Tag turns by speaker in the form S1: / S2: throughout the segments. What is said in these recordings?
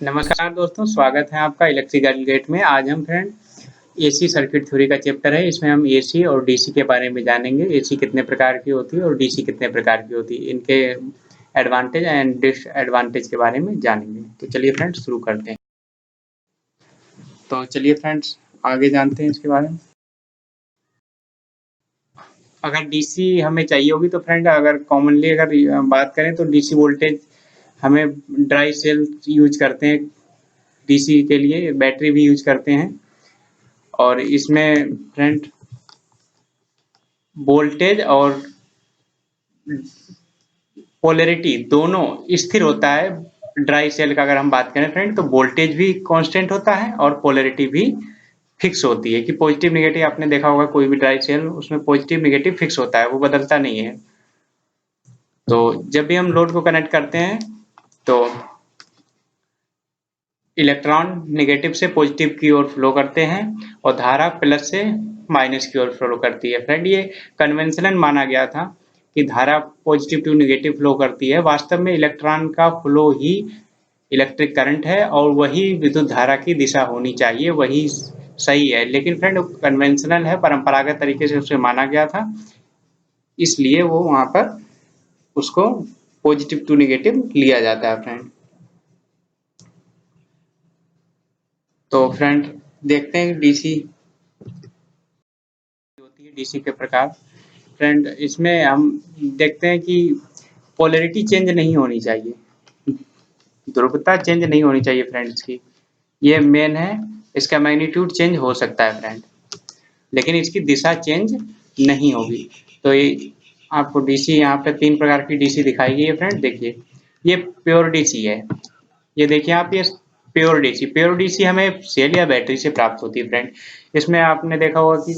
S1: नमस्कार दोस्तों, स्वागत है आपका इलेक्ट्रिकल गेट में। आज हम फ्रेंड एसी सर्किट थ्योरी का चैप्टर है, इसमें हम एसी और डीसी के बारे में जानेंगे। एसी कितने प्रकार की होती है और डीसी कितने प्रकार की होती है, इनके एडवांटेज एंड डिसएडवांटेज के बारे में जानेंगे। तो चलिए फ्रेंड्स शुरू करते हैं। तो चलिए फ्रेंड्स आगे जानते हैं इसके बारे में। अगर डीसी हमें चाहिए होगी तो फ्रेंड अगर कॉमनली अगर बात करें तो डीसी वोल्टेज हमें ड्राई सेल यूज करते हैं। डीसी के लिए बैटरी भी यूज करते हैं और इसमें फ्रेंड वोल्टेज और पोलैरिटी दोनों स्थिर होता है। ड्राई सेल का अगर हम बात करें फ्रेंड तो वोल्टेज भी कांस्टेंट होता है और पोलैरिटी भी फिक्स होती है कि पॉजिटिव नेगेटिव। आपने देखा होगा कोई भी ड्राई सेल उसमें पॉजिटिव नेगेटिव फिक्स होता है, वो बदलता नहीं है। तो जब भी हम लोड को कनेक्ट करते हैं तो इलेक्ट्रॉन नेगेटिव से पॉजिटिव की ओर फ्लो करते हैं और धारा प्लस से माइनस की ओर फ्लो करती है। फ्रेंड ये कन्वेंशनल माना गया था कि धारा पॉजिटिव टू नेगेटिव फ्लो करती है। वास्तव में इलेक्ट्रॉन का फ्लो ही इलेक्ट्रिक करंट है और वही विद्युत धारा की दिशा होनी चाहिए, वही सही है। लेकिन फ्रेंड कन्वेंशनल है, परंपरागत तरीके से उसे माना गया था, इसलिए वो वहां पर उसको पॉजिटिव टू नेगेटिव लिया जाता है फ्रेंड। तो फ्रेंड देखते हैं डीसी होती है, डीसी के प्रकार। फ्रेंड इसमें हम देखते हैं कि पोलैरिटी चेंज नहीं होनी चाहिए, ध्रुवता चेंज नहीं होनी चाहिए फ्रेंड्स की। ये मेन है। इसका मैग्नीट्यूड चेंज हो सकता है फ्रेंड, लेकिन इसकी दिशा चेंज नहीं होगी। तो ये आपको डीसी यहाँ पे 3 प्रकार की डीसी दिखाई गई है फ्रेंड। देखिए ये प्योर डीसी है। ये देखिए आप, ये प्योर डीसी हमें सेल या बैटरी से प्राप्त होती है फ्रेंड। इसमें आपने देखा होगा कि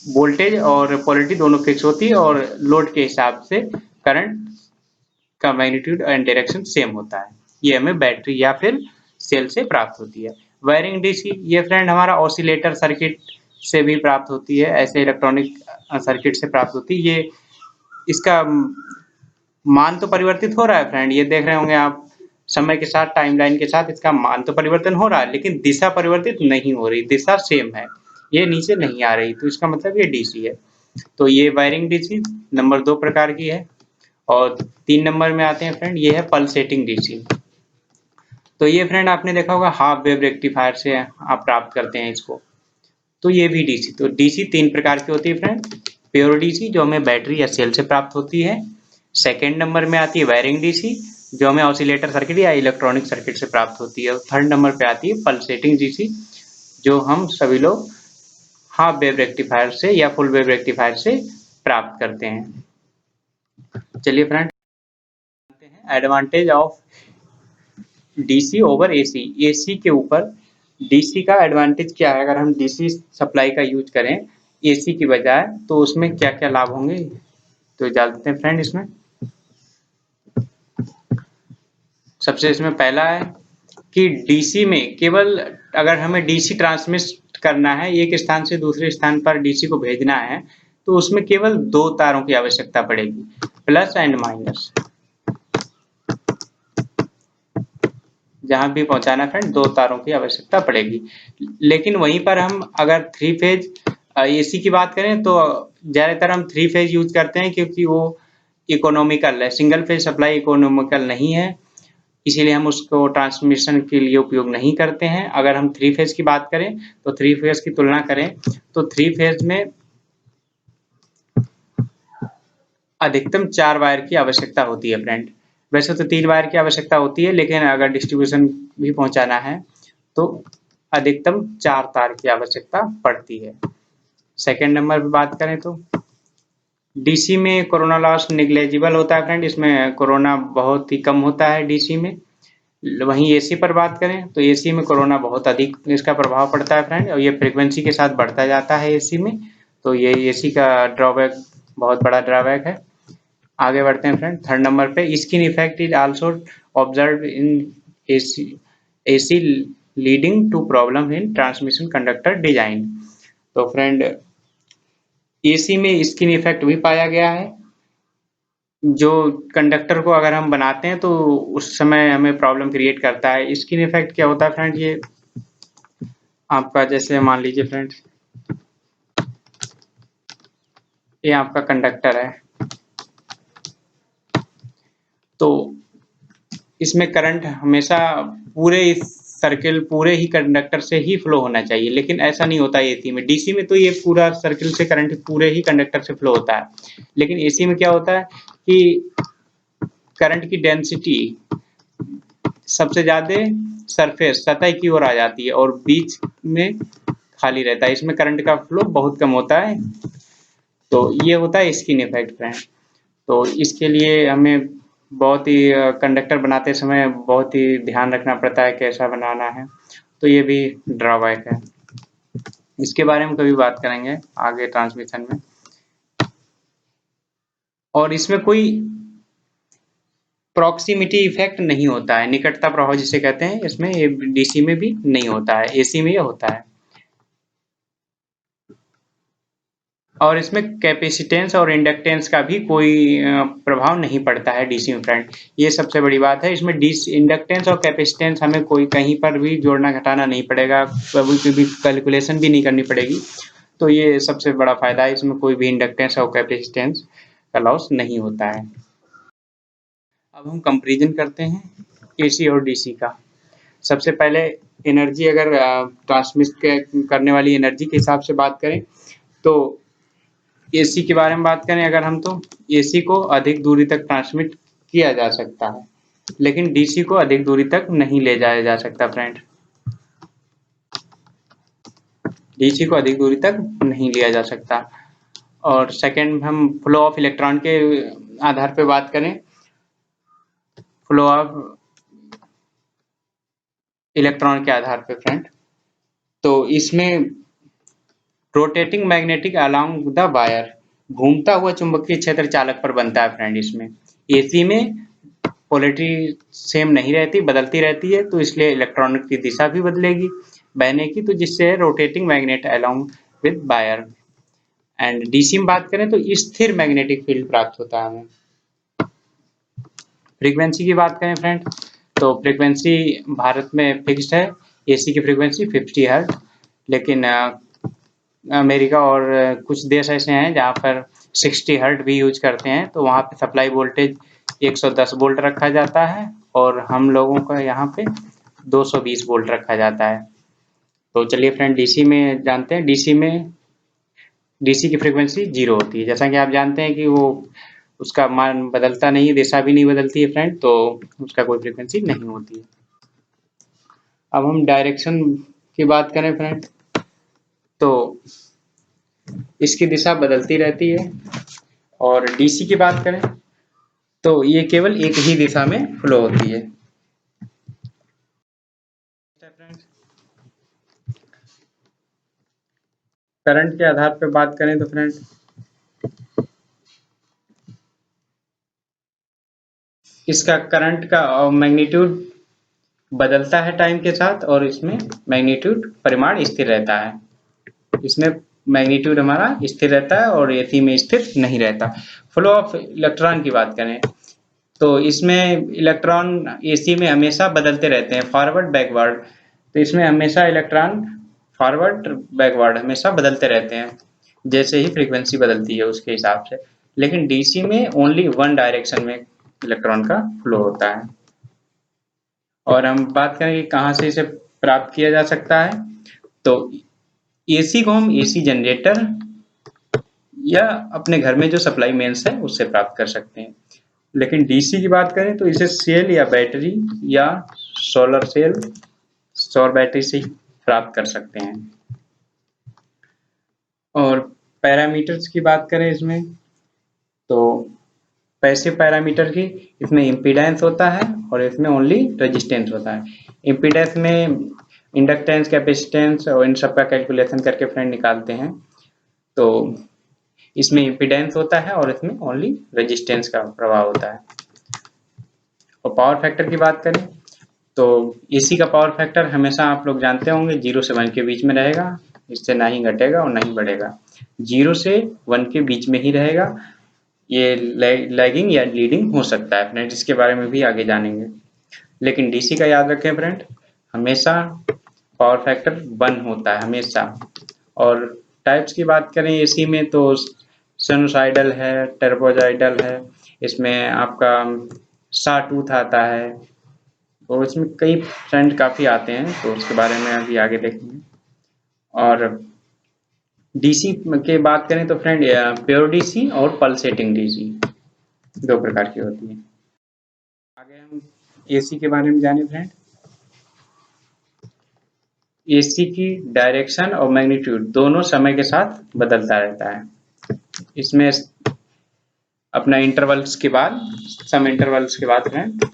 S1: वोल्टेज और पोलैरिटी दोनों फिक्स होती है और लोड के हिसाब से करंट का मैग्नीट्यूड एंड डायरेक्शन सेम होता है। ये हमें बैटरी या फिर सेल से प्राप्त होती है। वायरिंग डीसी ये फ्रेंड हमारा ऑसिलेटर सर्किट से भी प्राप्त होती है, ऐसे इलेक्ट्रॉनिक सर्किट से प्राप्त होती है। ये इसका मान तो परिवर्तित हो रहा है फ्रेंड, ये देख रहे होंगे आप। समय के साथ टाइमलाइन के साथ इसका मान तो परिवर्तन हो रहा है, लेकिन दिशा परिवर्तित नहीं हो रही, दिशा सेम है, ये नीचे नहीं आ रही। तो इसका मतलब ये डीसी है। तो ये वायरिंग डीसी नंबर 2 प्रकार की है। और 3 नंबर में आते हैं फ्रेंड, ये है पल्सेटिंग डीसी। तो ये फ्रेंड आपने देखा होगा हाफ वेव रेक्टिफायर से आप प्राप्त करते हैं इसको। तो ये भी डीसी। तो डीसी 3 प्रकार की होती है फ्रेंड। प्योर डीसी जो हमें बैटरी या सेल से प्राप्त होती है। सेकेंड नंबर में आती है वायरिंग डीसी जो हमें ऑसिलेटर सर्किट या इलेक्ट्रॉनिक सर्किट से प्राप्त होती है। थर्ड नंबर पे आती है पल्सेटिंग डीसी जो हम सभी लोग हाफ वेव रेक्टिफायर से या फुल वेव रेक्टिफायर से प्राप्त करते हैं। चलिए friend advantage of DC over AC. AC के ऊपर डीसी का एडवांटेज क्या है? अगर हम डीसी सप्लाई का यूज करें एसी की बजाय तो उसमें क्या क्या लाभ होंगे, तो जानते हैं फ्रेंड। इसमें सबसे इसमें पहला है कि डीसी में केवल अगर हमें डीसी ट्रांसमिट करना है, एक स्थान से दूसरे स्थान पर डीसी को भेजना है, तो उसमें केवल 2 तारों की आवश्यकता पड़ेगी, प्लस एंड माइनस। जहां भी पहुंचाना है फ्रेंड 2 तारों की आवश्यकता पड़ेगी। लेकिन वहीं पर हम अगर 3 फेज एसी की बात करें तो ज्यादातर हम 3 फेज यूज करते हैं क्योंकि वो इकोनॉमिकल है। सिंगल फेज सप्लाई इकोनॉमिकल नहीं है, इसीलिए हम उसको ट्रांसमिशन के लिए उपयोग नहीं करते हैं। अगर हम 3 फेज की बात करें तो 3 फेज की तुलना करें तो 3 फेज में अधिकतम 4 वायर की आवश्यकता होती है फ्रेंड। वैसे तो 3 वायर की आवश्यकता होती है, लेकिन अगर डिस्ट्रीब्यूशन भी पहुंचाना है तो अधिकतम 4 तार की आवश्यकता पड़ती है। सेकेंड नंबर पर बात करें तो डीसी में कोरोना लॉस निग्लेजिबल होता है फ्रेंड, इसमें कोरोना बहुत ही कम होता है डीसी में। वहीं एसी पर बात करें तो एसी में कोरोना बहुत अधिक इसका प्रभाव पड़ता है फ्रेंड, और ये फ्रीक्वेंसी के साथ बढ़ता जाता है एसी में। तो ये एसी का ड्रॉबैक, बहुत बड़ा ड्रॉबैक है। आगे बढ़ते हैं फ्रेंड थर्ड नंबर पे, skin effect is also observe in AC AC leading to problem in transmission conductor design. तो फ्रेंड एसी में स्किन इफेक्ट भी पाया गया है। जो कंडक्टर को अगर हम बनाते हैं तो उस समय हमें प्रॉब्लम क्रिएट करता है। स्किन इफेक्ट क्या होता है फ्रेंड, ये आपका जैसे मान लीजिए फ्रेंड, ये आपका कंडक्टर है, तो इसमें करंट हमेशा पूरे इस सर्किल पूरे ही कंडक्टर से ही फ्लो होना चाहिए, लेकिन ऐसा नहीं होता एसी में। डीसी में तो ये पूरा सर्किल से करंट पूरे ही कंडक्टर से फ्लो होता है, लेकिन एसी में क्या होता है कि करंट की डेंसिटी सबसे ज्यादा सरफेस सतह की ओर आ जाती है और बीच में खाली रहता है। इसमें करंट का फ्लो बहुत कम होता है। तो ये होता है स्किन इफेक्ट फ्रेंड। तो इसके लिए हमें बहुत ही कंडक्टर बनाते समय बहुत ही ध्यान रखना पड़ता है कैसा बनाना है। तो ये भी ड्रॉबैक है। इसके बारे में कभी बात करेंगे आगे ट्रांसमिशन में। और इसमें कोई प्रॉक्सिमिटी इफेक्ट नहीं होता है, निकटता प्रभाव जिसे कहते हैं, इसमें डीसी में भी नहीं होता है, एसी में ये होता है। और इसमें कैपेसिटेंस और इंडक्टेंस का भी कोई प्रभाव नहीं पड़ता है डीसी में फ्रेंड। ये सबसे बड़ी बात है। इसमें डीसी इंडक्टेंस और कैपेसिटेंस हमें कोई कहीं पर भी जोड़ना घटाना नहीं पड़ेगा, कभी भी कैलकुलेशन भी नहीं करनी पड़ेगी। तो ये सबसे बड़ा फायदा है, इसमें कोई भी इंडक्टेंस और कैपेसिटेंस का लॉस नहीं होता है। अब हम कंपेरिजन करते हैं एसी और डीसी का। सबसे पहले एनर्जी, अगर ट्रांसमिट करने वाली एनर्जी के हिसाब से बात करें तो एसी के बारे में बात करें अगर हम, तो एसी को अधिक दूरी तक ट्रांसमिट किया जा सकता है, लेकिन डीसी को अधिक दूरी तक नहीं ले जाया जा सकता फ्रेंड। डीसी को अधिक दूरी तक नहीं लिया जा सकता। और सेकंड, हम फ्लो ऑफ इलेक्ट्रॉन के आधार पे बात करें, फ्लो ऑफ इलेक्ट्रॉन के आधार पे फ्रेंड, तो इसमें rotating magnetic along the wire, घूमता हुआ चुंबकीय क्षेत्र चालक पर बनता है फ्रेंड। इसमें एसी में पोलैरिटी सेम नहीं रहती, बदलती रहती है, तो इसलिए इलेक्ट्रॉन की दिशा भी बदलेगी बहने की, तो जिससे rotating magnet along with wire. And DC में बात करें तो स्थिर मैग्नेटिक फील्ड प्राप्त होता है हमें। फ्रीक्वेंसी की बात करें फ्रेंड, तो फ्रीक्वेंसी भारत में फिक्स्ड है, एसी की फ्रीक्वेंसी 50 हर्ट्ज, लेकिन अमेरिका और कुछ देश ऐसे हैं जहाँ पर 60 हर्ट्ज भी यूज करते हैं, तो वहाँ पे सप्लाई वोल्टेज 110 वोल्ट रखा जाता है और हम लोगों का यहाँ पे 220 वोल्ट रखा जाता है। तो चलिए फ्रेंड डीसी में जानते हैं। डीसी की फ्रीक्वेंसी 0 होती है, जैसा कि आप जानते हैं कि वो उसका मान बदलता नहीं है, दिशा भी नहीं बदलती है फ्रेंड, तो उसका कोई फ्रीक्वेंसी नहीं होती है। अब हम डायरेक्शन की बात करें फ्रेंड, तो इसकी दिशा बदलती रहती है। और डीसी की बात करें तो ये केवल एक ही दिशा में फ्लो होती है। करंट के आधार पर बात करें तो फ्रेंड, इसका करंट का मैग्नीट्यूड बदलता है टाइम के साथ और इसमें मैग्नीट्यूड परिमाण स्थिर रहता है। इसमें मैग्नीट्यूड हमारा स्थिर रहता है और एसी में स्थिर नहीं रहता। फ्लो ऑफ इलेक्ट्रॉन की बात करें तो इसमें इलेक्ट्रॉन एसी में हमेशा बदलते रहते हैं, फॉरवर्ड बैकवर्ड। तो इसमें हमेशा इलेक्ट्रॉन फॉरवर्ड बैकवर्ड हमेशा बदलते रहते हैं, जैसे ही फ्रीक्वेंसी बदलती है उसके हिसाब से। लेकिन डीसी में ओनली वन डायरेक्शन में इलेक्ट्रॉन का फ्लो होता है। और हम बात करें कि कहाँ से इसे प्राप्त किया जा सकता है, तो एसी को हम एसी जनरेटर या अपने घर में जो सप्लाई मेन्स है उससे प्राप्त कर सकते हैं। लेकिन डीसी की बात करें तो इसे सेल या बैटरी या सोलर सेल, सौर बैटरी से ही प्राप्त कर सकते हैं। और पैरामीटर्स की बात करें इसमें, तो पैसिव पैरामीटर की इसमें इम्पीडेंस होता है और इसमें ओनली रेजिस्टेंस होता है। इम्पीडेंस में इंडक्टेंस, कैपेसिटेंस और इन सब का कैलकुलेशन करके फ्रेंड निकालते हैं। तो इसमें इम्पीडेंस होता है और इसमें ओनली रेजिस्टेंस का प्रभाव होता है। और पावर फैक्टर की बात करें तो एसी का पावर फैक्टर हमेशा आप लोग जानते होंगे 0 से 1 के बीच में रहेगा, इससे ना ही घटेगा और ना ही बढ़ेगा, 0 से 1 के बीच में ही रहेगा। ये लैगिंग या लीडिंग हो सकता है फ्रेंड, इसके बारे में भी आगे जानेंगे। लेकिन डीसी का याद रखें फ्रेंड, हमेशा पावर फैक्टर 1 होता है हमेशा। और टाइप्स की बात करें एसी में तो साइनोसॉइडल है, ट्रेपेजॉइडल है, इसमें आपका सॉ टूथ आता है, और इसमें कई फ्रेंड काफ़ी आते हैं, तो उसके बारे में अभी आगे देखेंगे। और डीसी के बात करें तो फ्रेंड प्योर डीसी और पल्सेटिंग डीसी 2 प्रकार की होती है। आगे हम एसी के बारे में जाने फ्रेंड। एसी की डायरेक्शन और मैग्नीट्यूड दोनों समय के साथ बदलता रहता है। इसमें अपना इंटरवल्स के बाद, सम इंटरवल्स के बाद फ्रेंड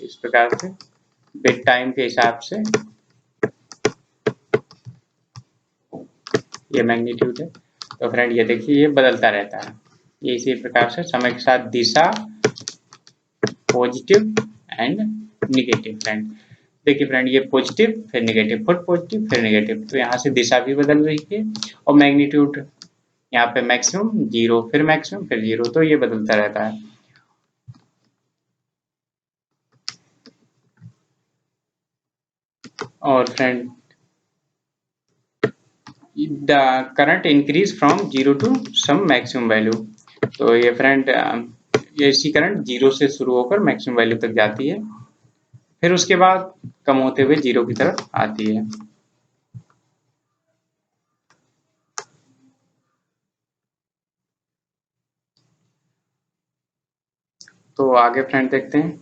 S1: इस प्रकार से बिट टाइम के हिसाब से ये मैग्नीट्यूड है। तो फ्रेंड ये देखिए ये बदलता रहता है। ये इसी प्रकार से समय के साथ दिशा पॉजिटिव एंड निगेटिव फ्रेंड। देखिए फ्रेंड ये पॉजिटिव फिर निगेटिव, फिर पॉजिटिव फिर निगेटिव, तो यहाँ से दिशा भी बदल रही है। और मैग्नीट्यूड यहाँ पे मैक्सिमम 0 फिर मैक्सिमम फिर 0, तो ये बदलता रहता है। और friend the current increase from 0 to some maximum value, तो ये फ्रेंड ये इसी करंट 0 से शुरू होकर मैक्सिमम वैल्यू तक जाती है, फिर उसके बाद कम होते हुए 0 की तरफ आती है। तो आगे फ्रेंड देखते हैं।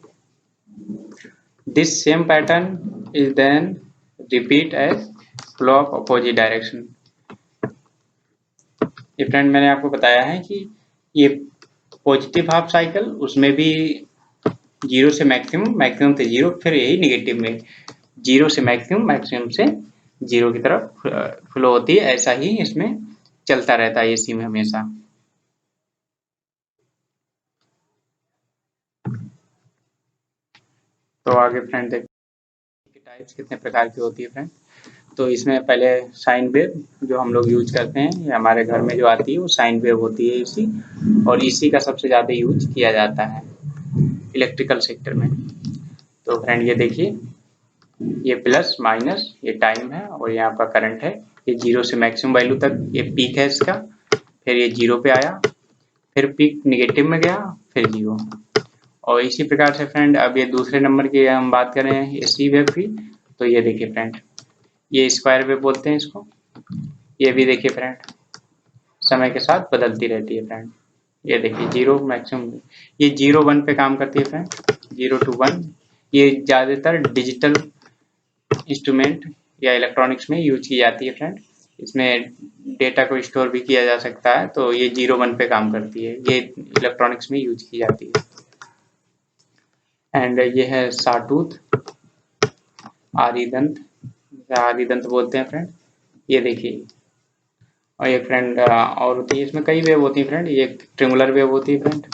S1: This same pattern is then repeat as flow of opposite direction. ये फ्रेंड मैंने आपको बताया है कि ये पॉजिटिव हाफ साइकिल, उसमें भी 0 से मैक्सिमम, मैक्सिमम से 0, फिर यही निगेटिव में 0 से मैक्सिमम, मैक्सिमम से 0 की तरफ फ्लो होती है। ऐसा ही इसमें चलता रहता है एसी में हमेशा। तो आगे फ्रेंड देखिए टाइप्स कितने प्रकार की होती है फ्रेंड। तो इसमें पहले साइन वेव जो हम लोग यूज करते हैं, या हमारे घर में जो आती है वो साइन वेव होती है एसी, और इसी का सबसे ज़्यादा यूज किया जाता है इलेक्ट्रिकल सेक्टर में। तो फ्रेंड ये देखिए ये प्लस माइनस ये टाइम है, और यहाँ पर करंट है। ये 0 से मैक्सिमम वैल्यू तक ये पीक है इसका, फिर ये 0 पे आया, फिर पीक निगेटिव में गया, फिर 0। और इसी प्रकार से फ्रेंड अब ये दूसरे नंबर की हम बात करें एसी वेव की, तो ये देखिए फ्रेंड ये स्क्वायर वेव बोलते हैं इसको। ये भी देखिए फ्रेंड समय के साथ बदलती रहती है फ्रेंड। ये देखिए 0 मैक्सिमम, ये 0 1 पे काम करती है फ्रेंड, 0 to 1। ये ज़्यादातर डिजिटल इंस्ट्रूमेंट या इलेक्ट्रॉनिक्स में यूज की जाती है फ्रेंड। इसमें डेटा को स्टोर भी किया जा सकता है, तो ये 0 1 पे काम करती है, ये इलेक्ट्रॉनिक्स में यूज की जाती है। एंड ये है साटूथ, आरीदंत, आरीदंत बोलते हैं फ्रेंड। ये देखिए, और ये फ्रेंड और होती है, इसमें कई वेव होती है फ्रेंड। ये ट्रिंगुलर वेव होती है फ्रेंड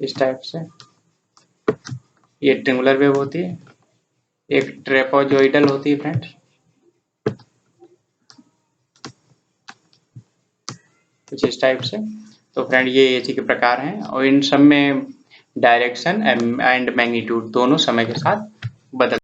S1: इस टाइप से, ये ट्रिंगुलर वेव होती है। एक ट्रेपेजॉइडल होती है फ्रेंड, कुछ इस टाइप से। तो फ्रेंड ये एसी के प्रकार हैं, और इन सब में डायरेक्शन एंड मैग्नीट्यूड दोनों समय के साथ बदल